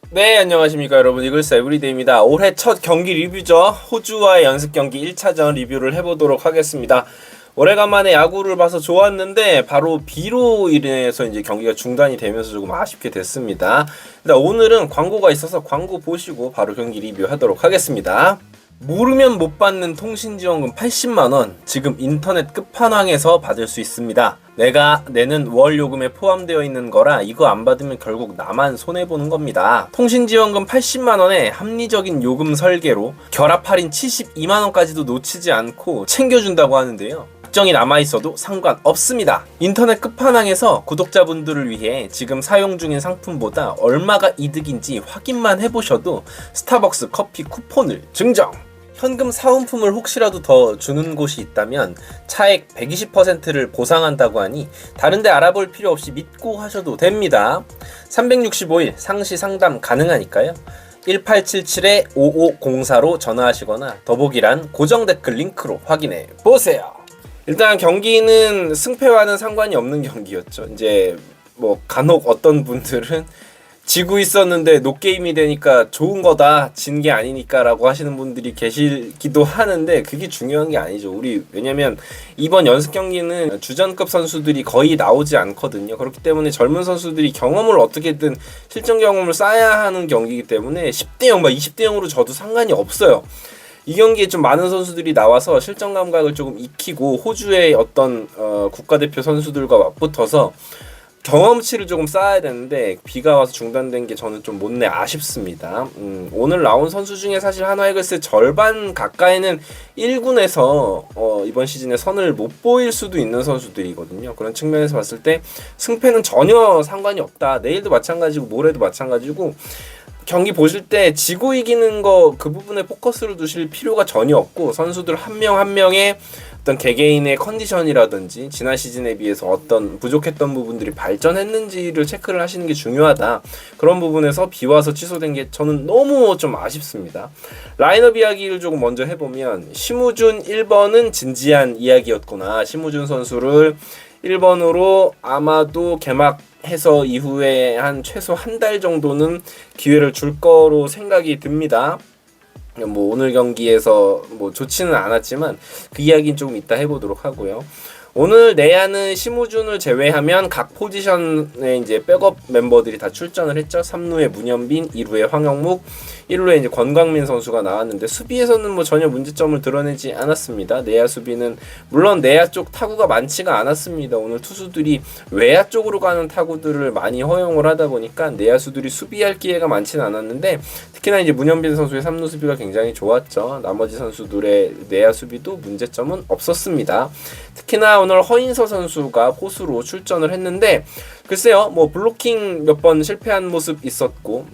네, 안녕하십니까 여러분. 이글스 에브리데이입니다. 올해 첫 경기 리뷰죠. 호주와의 연습 경기 1차전 리뷰를 해보도록 하겠습니다. 오래간만에 야구를 봐서 좋았는데 바로 비로 인해서 이제 경기가 중단이 되면서 조금 아쉽게 됐습니다. 일단 오늘은 광고가 있어서 광고 보시고 바로 경기 리뷰하도록 하겠습니다. 모르면 못 받는 통신지원금 80만원 지금 인터넷 끝판왕에서 받을 수 있습니다. 내가 내는 월 요금에 포함되어 있는 거라 이거 안 받으면 결국 나만 손해보는 겁니다. 통신지원금 80만원에 합리적인 요금 설계로 결합 할인 72만원까지도 놓치지 않고 챙겨준다고 하는데요. 약정이 남아있어도 상관없습니다. 인터넷 끝판왕에서 구독자분들을 위해 지금 사용 중인 상품보다 얼마가 이득인지 확인만 해보셔도 스타벅스 커피 쿠폰을 증정! 현금 사은품을 혹시라도 더 주는 곳이 있다면 차액 120%를 보상한다고 하니 다른데 알아볼 필요 없이 믿고 하셔도 됩니다. 365일 상시 상담 가능하니까요. 1877-5504로 전화하시거나 더보기란 고정 댓글 링크로 확인해 보세요. 일단 경기는 승패와는 상관이 없는 경기였죠. 이제 뭐 간혹 어떤 분들은 지고 있었는데 노게임이 되니까 좋은 거다, 진 게 아니니까 라고 하시는 분들이 계시기도 하는데 그게 중요한 게 아니죠. 왜냐면 이번 연습 경기는 주전급 선수들이 거의 나오지 않거든요. 그렇기 때문에 젊은 선수들이 경험을 어떻게든 실전 경험을 쌓아야 하는 경기이기 때문에 10대0, 20대0으로 져도 상관이 없어요. 이 경기에 좀 많은 선수들이 나와서 실전 감각을 조금 익히고 호주의 어떤 국가대표 선수들과 맞붙어서 경험치를 조금 쌓아야 되는데 비가 와서 중단된 게 저는 좀 못내 아쉽습니다. 오늘 나온 선수 중에 사실 한화이글스 절반 가까이는 1군에서 이번 시즌에 선을 못 보일 수도 있는 선수들이거든요. 그런 측면에서 봤을 때 승패는 전혀 상관이 없다. 내일도 마찬가지고 모레도 마찬가지고 경기 보실 때 지고 이기는 거 그 부분에 포커스를 두실 필요가 전혀 없고 선수들 한 명 한 명의 어떤 개개인의 컨디션이라든지 지난 시즌에 비해서 어떤 부족했던 부분들이 발전했는지를 체크를 하시는 게 중요하다. 그런 부분에서 비 와서 취소된 게 저는 너무 좀 아쉽습니다. 라인업 이야기를 조금 먼저 해보면 심우준 1번은 진지한 이야기였구나. 심우준 선수를 1번으로 아마도 개막해서 이후에 한 최소 한 달 정도는 기회를 줄 거로 생각이 듭니다. 뭐 오늘 경기에서 뭐 좋지는 않았지만 그 이야기는 조금 이따 해보도록 하고요. 오늘 내야는 심우준을 제외하면 각 포지션에 이제 백업 멤버들이 다 출전을 했죠. 3루에 문현빈, 2루에 황영묵, 1루에 이제 권광민 선수가 나왔는데 수비에서는 뭐 전혀 문제점을 드러내지 않았습니다. 내야 수비는 물론 내야 쪽 타구가 많지가 않았습니다. 오늘 투수들이 외야 쪽으로 가는 타구들을 많이 허용을 하다 보니까 내야수들이 수비할 기회가 많지는 않았는데 특히나 이제 문현빈 선수의 3루 수비가 굉장히 좋았죠. 나머지 선수들의 내야 수비도 문제점은 없었습니다. 특히나 오늘 허인서 선수가 포수로 출전을 했는데 글쎄요, 뭐 블로킹 몇 번 실패한 모습 있었고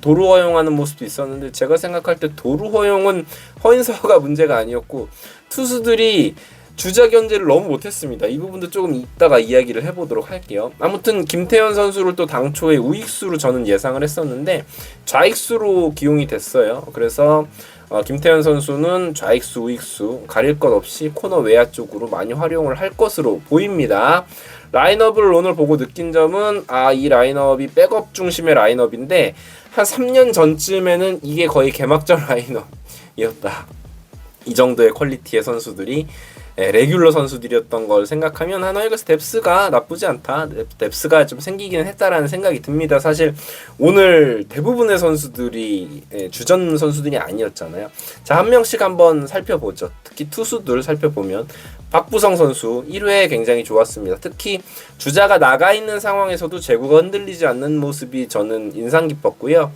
도루 허용하는 모습도 있었는데 제가 생각할 때 도루 허용은 허인서가 문제가 아니었고 투수들이 주자 견제를 너무 못했습니다. 이 부분도 조금 이따가 이야기를 해보도록 할게요. 아무튼 김태현 선수를 또 당초에 우익수로 저는 예상을 했었는데 좌익수로 기용이 됐어요. 그래서 김태현 선수는 좌익수, 우익수 가릴 것 없이 코너 외야 쪽으로 많이 활용을 할 것으로 보입니다. 라인업을 오늘 보고 느낀 점은 이 라인업이 백업 중심의 라인업인데 한 3년 전쯤에는 이게 거의 개막전 라인업이었다. 이 정도의 퀄리티의 선수들이 레귤러 선수들이었던 걸 생각하면 한화이글스 뎁스가 나쁘지 않다. 뎁스가 좀 생기기는 했다라는 생각이 듭니다. 사실 오늘 대부분의 선수들이 주전 선수들이 아니었잖아요. 자, 한 명씩 한번 살펴보죠. 특히 투수들 살펴보면 박부성 선수 1회 굉장히 좋았습니다. 특히 주자가 나가 있는 상황에서도 제구가 흔들리지 않는 모습이 저는 인상 깊었고요.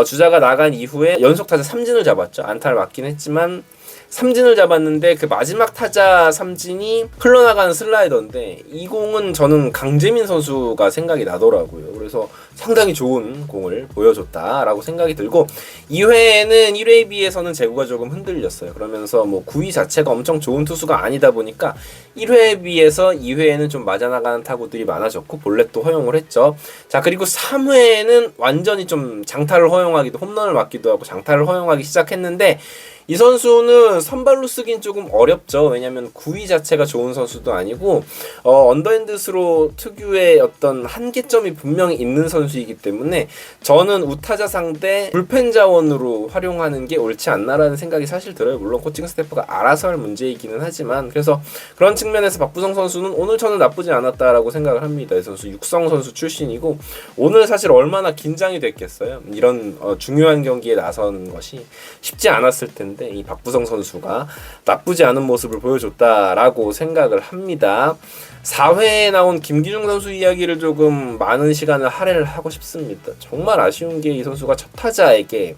주자가 나간 이후에 연속 타자 3진을 잡았죠. 안타를 맞긴 했지만 3진을 잡았는데 그 마지막 타자 3진이 흘러나가는 슬라이더인데 이 공은 저는 강재민 선수가 생각이 나더라고요. 그래서 상당히 좋은 공을 보여줬다라고 생각이 들고 2회에는 1회에 비해서는 제구가 조금 흔들렸어요. 그러면서 뭐 9위 자체가 엄청 좋은 투수가 아니다 보니까 1회에 비해서 2회에는 좀 맞아나가는 타구들이 많아졌고 볼넷도 허용을 했죠. 자, 그리고 3회에는 완전히 좀 장타를 허용하기도 홈런을 맞기도 하고 장타를 허용하기 시작했는데 이 선수는 선발로 쓰긴 조금 어렵죠. 왜냐면 구위 자체가 좋은 선수도 아니고 언더핸드 스로 특유의 어떤 한계점이 분명히 있는 선수이기 때문에 저는 우타자 상대 불펜 자원으로 활용하는 게 옳지 않나라는 생각이 사실 들어요. 물론 코칭 스태프가 알아서 할 문제이기는 하지만, 그래서 그런 측면에서 박부성 선수는 오늘 저는 나쁘지 않았다라고 생각을 합니다. 이 선수 육성 선수 출신이고 오늘 사실 얼마나 긴장이 됐겠어요. 이런 중요한 경기에 나선 것이 쉽지 않았을 텐데 이 박부성 선수가 나쁘지 않은 모습을 보여줬다라고 생각을 합니다. 4회에 나온 김기중 선수 이야기를 조금 많은 시간을 할애를 하고 싶습니다. 정말 아쉬운 게 이 선수가 첫 타자에게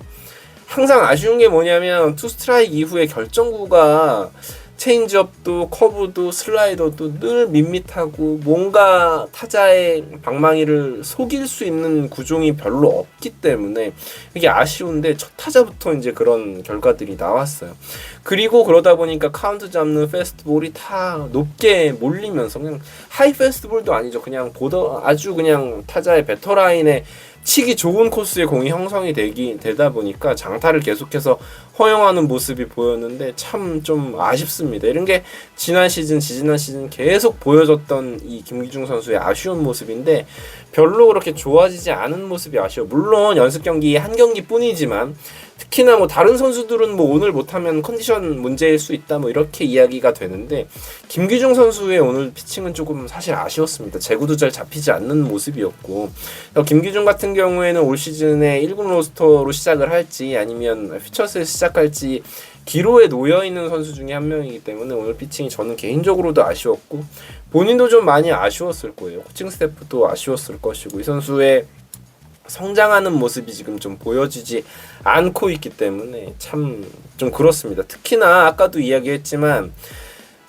항상 아쉬운 게 뭐냐면 투 스트라이크 이후에 결정구가 체인지업도 커브도 슬라이더도 늘 밋밋하고 뭔가 타자의 방망이를 속일 수 있는 구종이 별로 없기 때문에 이게 아쉬운데 첫 타자부터 이제 그런 결과들이 나왔어요. 그리고 그러다 보니까 카운트 잡는 페스트볼이 다 높게 몰리면서 그냥 하이 페스트볼도 아니죠. 그냥 아주 그냥 타자의 배터라인에 치기 좋은 코스의 공이 형성이 되다 보니까 장타를 계속해서 허용하는 모습이 보였는데 참 좀 아쉽습니다. 이런 게 지난 시즌 계속 보여줬던 이 김기중 선수의 아쉬운 모습인데 별로 그렇게 좋아지지 않은 모습이 아쉬워. 물론 연습 경기 한 경기뿐이지만 특히나 뭐 다른 선수들은 뭐 오늘 못하면 컨디션 문제일 수 있다 뭐 이렇게 이야기가 되는데 김기중 선수의 오늘 피칭은 조금 사실 아쉬웠습니다. 제구도 잘 잡히지 않는 모습이었고 김기중 같은 경우에는 올 시즌에 1군 로스터로 시작을 할지 아니면 퓨처스에 시작할지 기로에 놓여있는 선수 중에 한 명이기 때문에 오늘 피칭이 저는 개인적으로도 아쉬웠고 본인도 좀 많이 아쉬웠을 거예요. 코칭 스태프도 아쉬웠을 것이고 이 선수의 성장하는 모습이 지금 좀 보여지지 않고 있기 때문에 참 좀 그렇습니다. 특히나 아까도 이야기했지만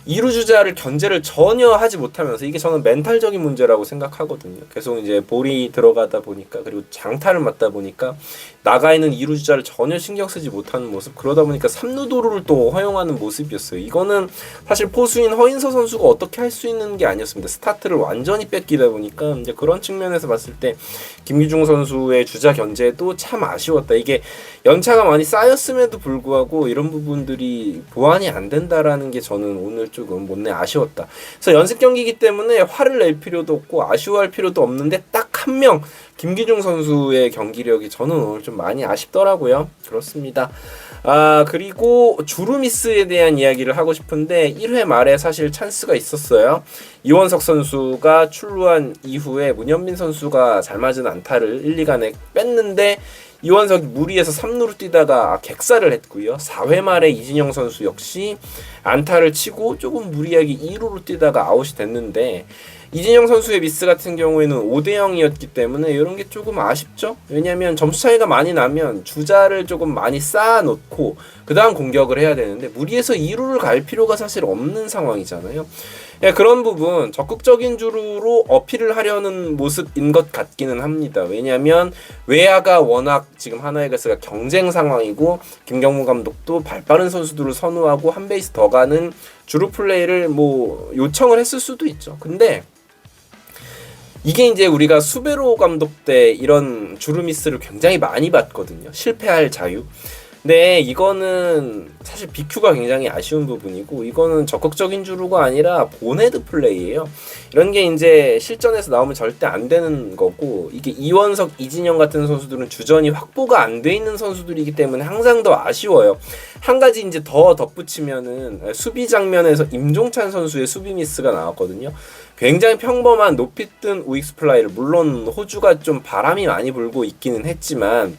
2루 주자를 견제를 전혀 하지 못하면서 이게 저는 멘탈적인 문제라고 생각하거든요. 계속 이제 볼이 들어가다 보니까 그리고 장타를 맞다 보니까 나가 있는 2루 주자를 전혀 신경 쓰지 못하는 모습, 그러다 보니까 3루 도루를 또 허용하는 모습이었어요. 이거는 사실 포수인 허인서 선수가 어떻게 할 수 있는 게 아니었습니다. 스타트를 완전히 뺏기다 보니까 이제 그런 측면에서 봤을 때 김기중 선수의 주자 견제도 참 아쉬웠다. 이게 연차가 많이 쌓였음에도 불구하고 이런 부분들이 보완이 안 된다라는 게 저는 오늘 조금 못내 아쉬웠다. 그래서 연습 경기이기 때문에 화를 낼 필요도 없고 아쉬워할 필요도 없는데 딱 한 명 김기중 선수의 경기력이 저는 오늘 좀 많이 아쉽더라고요. 그렇습니다. 그리고 주루미스에 대한 이야기를 하고 싶은데 1회 말에 사실 찬스가 있었어요. 이원석 선수가 출루한 이후에 문현민 선수가 잘 맞은 안타를 1, 2간에 뺐는데 이원석이 무리해서 3루로 뛰다가 객사를 했고요. 4회 말에 이진영 선수 역시 안타를 치고 조금 무리하게 2루로 뛰다가 아웃이 됐는데 이진영 선수의 미스 같은 경우에는 5대0이었기 때문에 이런 게 조금 아쉽죠. 왜냐하면 점수 차이가 많이 나면 주자를 조금 많이 쌓아놓고 그 다음 공격을 해야 되는데 무리해서 2루를 갈 필요가 사실 없는 상황이잖아요. 그런 부분 적극적인 주루로 어필을 하려는 모습인 것 같기는 합니다. 왜냐하면 외야가 워낙 지금 하나이글스가 경쟁 상황이고 김경문 감독도 발빠른 선수들을 선호하고 한 베이스 더 가는 주루 플레이를 뭐 요청을 했을 수도 있죠. 근데 이게 이제 우리가 수베로 감독 때 이런 주루미스를 굉장히 많이 봤거든요. 실패할 자유. 네, 이거는 사실 BQ가 굉장히 아쉬운 부분이고 이거는 적극적인 주루가 아니라 본헤드 플레이예요. 이런 게 이제 실전에서 나오면 절대 안 되는 거고 이게 이원석, 이진영 같은 선수들은 주전이 확보가 안 돼 있는 선수들이기 때문에 항상 더 아쉬워요. 한 가지 이제 더 덧붙이면은 수비 장면에서 임종찬 선수의 수비 미스가 나왔거든요. 굉장히 평범한 높이 뜬 우익수 플라이를 물론 호주가 좀 바람이 많이 불고 있기는 했지만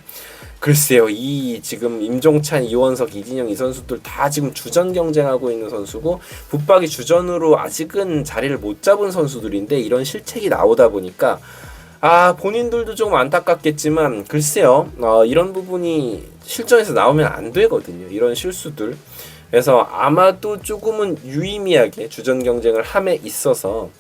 글쎄요, 이 지금 임종찬, 이원석, 이진영 이 선수들 다 지금 주전 경쟁하고 있는 선수고 붙박이 주전으로 아직은 자리를 못 잡은 선수들인데 이런 실책이 나오다 보니까 본인들도 조금 안타깝겠지만 글쎄요, 이런 부분이 실전에서 나오면 안 되거든요. 이런 실수들. 그래서 아마도 조금은 유의미하게 주전 경쟁을 함에 있어서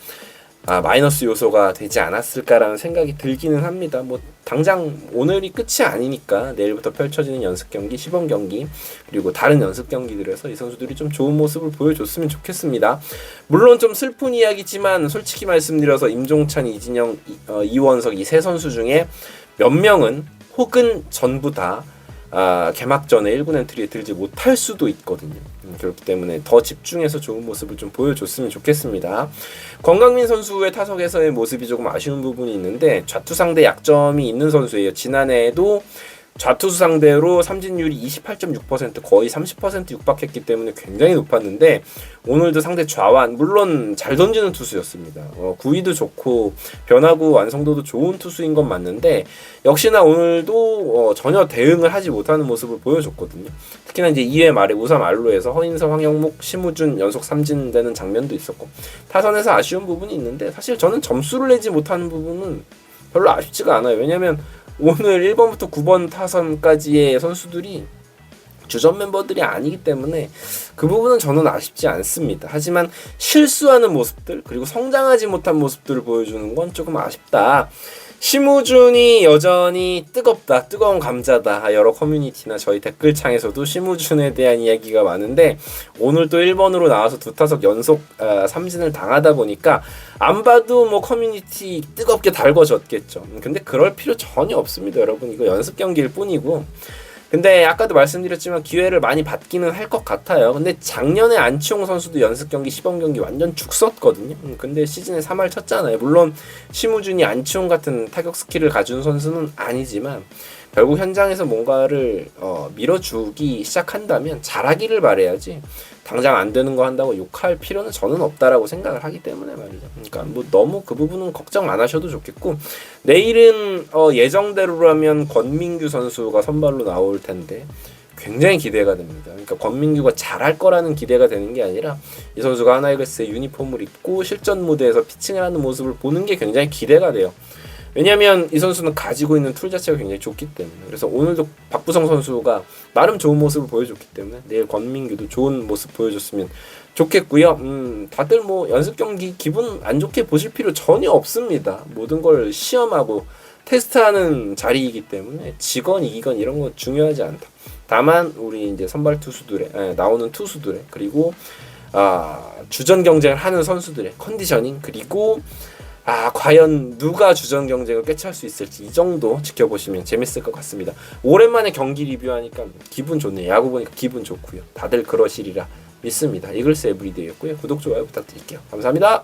마이너스 요소가 되지 않았을까라는 생각이 들기는 합니다. 뭐 당장 오늘이 끝이 아니니까 내일부터 펼쳐지는 연습 경기, 시범 경기 그리고 다른 연습 경기들에서 이 선수들이 좀 좋은 모습을 보여줬으면 좋겠습니다. 물론 좀 슬픈 이야기지만 솔직히 말씀드려서 임종찬, 이진영, 이원석 이 세 선수 중에 몇 명은 혹은 전부 다 개막전에 1군 엔트리에 들지 못할 수도 있거든요. 그렇기 때문에 더 집중해서 좋은 모습을 좀 보여줬으면 좋겠습니다. 권강민 선수의 타석에서의 모습이 조금 아쉬운 부분이 있는데 좌투 상대 약점이 있는 선수예요. 지난해에도 좌투수 상대로 삼진율이 28.6% 거의 30% 육박했기 때문에 굉장히 높았는데 오늘도 상대 좌완 물론 잘 던지는 투수였습니다. 구위도 좋고 변화구 완성도도 좋은 투수인 건 맞는데 역시나 오늘도 전혀 대응을 하지 못하는 모습을 보여줬거든요. 특히나 이제 2회 말에 우삼 알로에서 허인서, 황영묵, 심우준 연속 삼진되는 장면도 있었고 타선에서 아쉬운 부분이 있는데 사실 저는 점수를 내지 못하는 부분은 별로 아쉽지가 않아요. 왜냐면 오늘 1번부터 9번 타선까지의 선수들이 주전 멤버들이 아니기 때문에 그 부분은 저는 아쉽지 않습니다. 하지만 실수하는 모습들 그리고 성장하지 못한 모습들을 보여주는 건 조금 아쉽다. 심우준이 여전히 뜨겁다, 뜨거운 감자다. 여러 커뮤니티나 저희 댓글창에서도 심우준에 대한 이야기가 많은데 오늘 또 1번으로 나와서 두 타석 연속 삼진을 당하다 보니까 안 봐도 뭐 커뮤니티 뜨겁게 달궈졌겠죠. 근데 그럴 필요 전혀 없습니다, 여러분. 이거 연습 경기일 뿐이고. 근데 아까도 말씀드렸지만 기회를 많이 받기는 할 것 같아요. 근데 작년에 안치홍 선수도 연습 경기, 시범 경기 완전 죽었거든요. 근데 시즌에 3할 쳤잖아요. 물론 심우준이 안치홍 같은 타격 스킬을 가진 선수는 아니지만 결국 현장에서 뭔가를 밀어주기 시작한다면 잘하기를 바라야지 당장 안 되는 거 한다고 욕할 필요는 저는 없다라고 생각을 하기 때문에 말이죠. 그러니까 뭐 너무 그 부분은 걱정 안 하셔도 좋겠고 내일은 예정대로라면 권민규 선수가 선발로 나올 텐데 굉장히 기대가 됩니다. 그러니까 권민규가 잘할 거라는 기대가 되는 게 아니라 이 선수가 하나이글스의 유니폼을 입고 실전 무대에서 피칭을 하는 모습을 보는 게 굉장히 기대가 돼요. 왜냐면 이 선수는 가지고 있는 툴 자체가 굉장히 좋기 때문에. 그래서 오늘도 박부성 선수가 나름 좋은 모습을 보여줬기 때문에 내일 권민규도 좋은 모습 보여줬으면 좋겠고요. 다들 뭐 연습 경기 기분 안 좋게 보실 필요 전혀 없습니다. 모든 걸 시험하고 테스트하는 자리이기 때문에 지건 이기건 이런 거 중요하지 않다. 다만 우리 이제 선발 투수들의 나오는 투수들의 그리고 주전 경쟁을 하는 선수들의 컨디셔닝 그리고 과연 누가 주전 경쟁을 꿰찰 수 있을지 이 정도 지켜보시면 재밌을 것 같습니다. 오랜만에 경기 리뷰하니까 기분 좋네요. 야구 보니까 기분 좋고요. 다들 그러시리라 믿습니다. 이글스 에브리데이였고요. 구독, 좋아요 부탁드릴게요. 감사합니다.